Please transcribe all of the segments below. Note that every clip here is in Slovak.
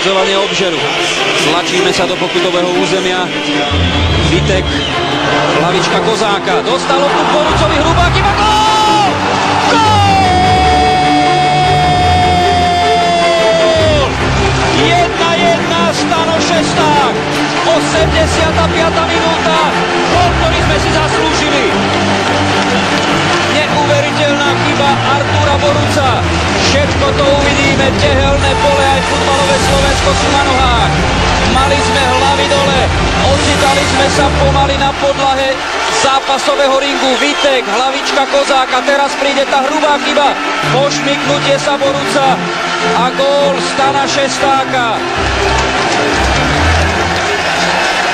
vyhadzovanie obžeru. Tlačíme sa do pokutového územia. Vitek, hlavička Kozáka. Dostal loptu k Borucovi, Hrubák, iba gól! Gól! 1-1, Stano Šesták. 85. minúta. Gól, ktorý sme si zaslúžili. Neuveriteľná chyba Artúra Boruca. Všetko to uvidíme, tehelné pole, aj futbalové Slovensko sú na nohách. Mali sme hlavy dole, ocitali sme sa pomaly na podlahe zápasového ringu. Vitek, hlavička Kozáka, teraz príde tá hrubá chyba, pošmyknutie sa Boruca a gól Stana Šestáka.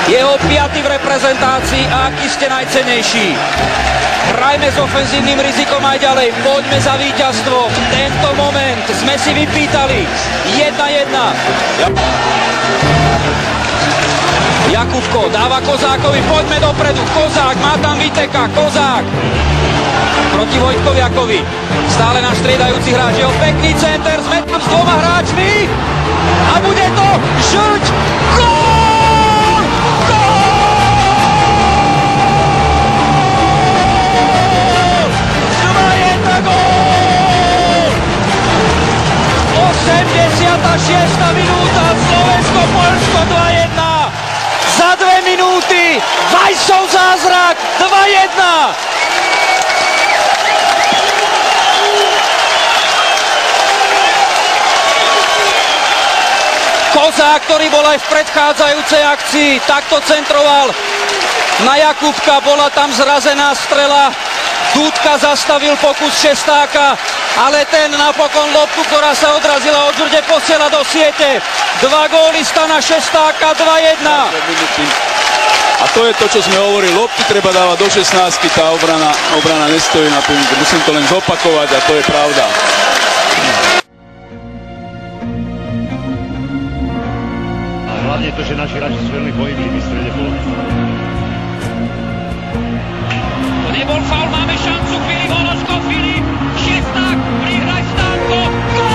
Jeho 5. v reprezentácii a aký ste najcennejší. Hrajme s ofenzívnym rizikom aj ďalej, poďme za víťazstvo. Tento moment sme si vypýtali. 1-1. Jakubko dáva Kozákovi, poďme dopredu. Kozák, má tam Viteka, Kozák. Proti Vojtkoviakovi. Stále náš striedajúci hráč, jeho pekný center, sme tam s 2 hráčmi. A bude to Žrť. Gól! Gól! 2-1 gól! 86. minúta, Slovensko-Poľsko 2-1. Za 2 minúty Vajsov zázrak 2-1. Kozák, ktorý bol aj v predchádzajúcej akcii, takto centroval na Jakubka, bola tam zrazená strela. Dúdka zastavil pokus Šestáka, ale ten napokon loptu, ktorá sa odrazila od Žrde, posiela do siete. 2 góly Stana Šestáka, 2-1. A to je to, čo sme hovorili, lopty treba dávať do 16, tá obrana nestojí na tom, musím to len zopakovať a to je pravda. A hlavne to, že naši hráči sú veľmi pohybliví v strede pola. To nebol faul, máme šancu, Filip Hološko, Filip, Šesták, prihraj Stanko, gól!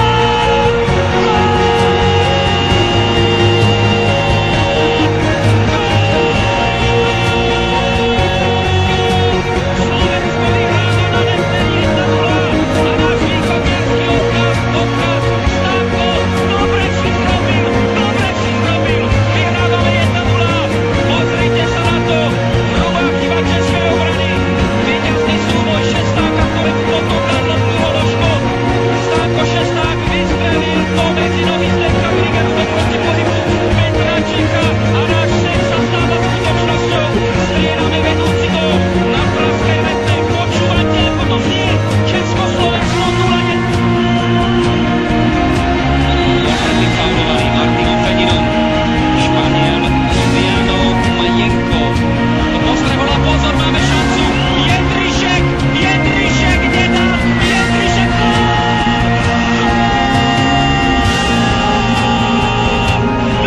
Slovensko vyhráva na Letnej 1-0 a náš východňarský odkaz, Stanko, dobre si zrobil, vyhrávame 1-0, pozrite sa na to, hrubá chyba českej obrany. Víťazný súboj Šestáka, ktorému potokal loptu Hološko. Stanko Šesták vystrelil to medzi nohy Zdenka Grigeru do proti pohybu Petračíka a náš sen sa stáva skutočnosťou. Strieľame vedúci do na Pražskej Letnej. Počúvate, ako to znie? Československo 0-1. Opäť faulovaný Martinom Fedinom. Španiel Fabiano Majenko. To postrebola, pozor, máme šancu. Jendrišek nedá, Jendrišek gól!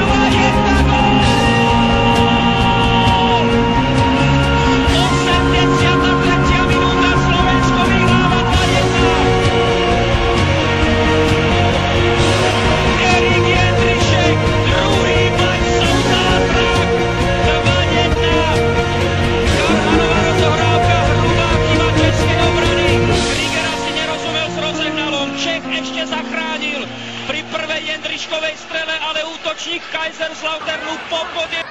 2-1 gól! 83. minúta, Slovensko vyhráva 2-1. Erik Jendrišek, druhý Vajsov zázrak, 2-1. Karmanová rozohrávka, hrubá chyba českej obrany. Grigera si nerozumel s rozehnalom, Čech ešte zachránil pri prvej Jendriškovej strele, ale útočník Kaiserslauternu po bode.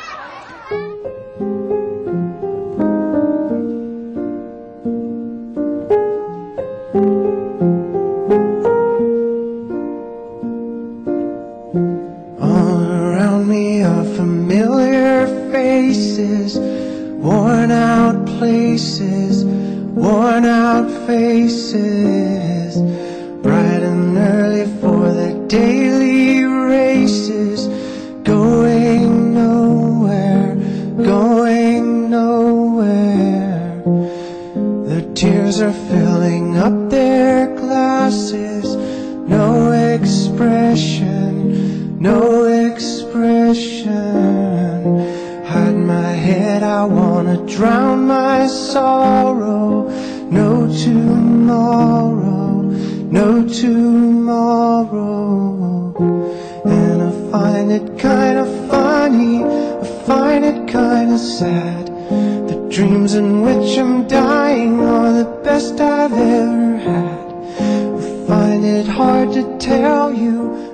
All around me are familiar faces, worn out places, worn out faces, bright and early for the daily races, going nowhere, going nowhere. The tears are filling up their glasses, no expression, no expression. Hide my head, I wanna drown my sorrow. No tomorrow, no tomorrow. And I find find it kinda funny, I find it kinda sad. The dreams in which I'm dying are the best I've ever had. I find it hard to tell you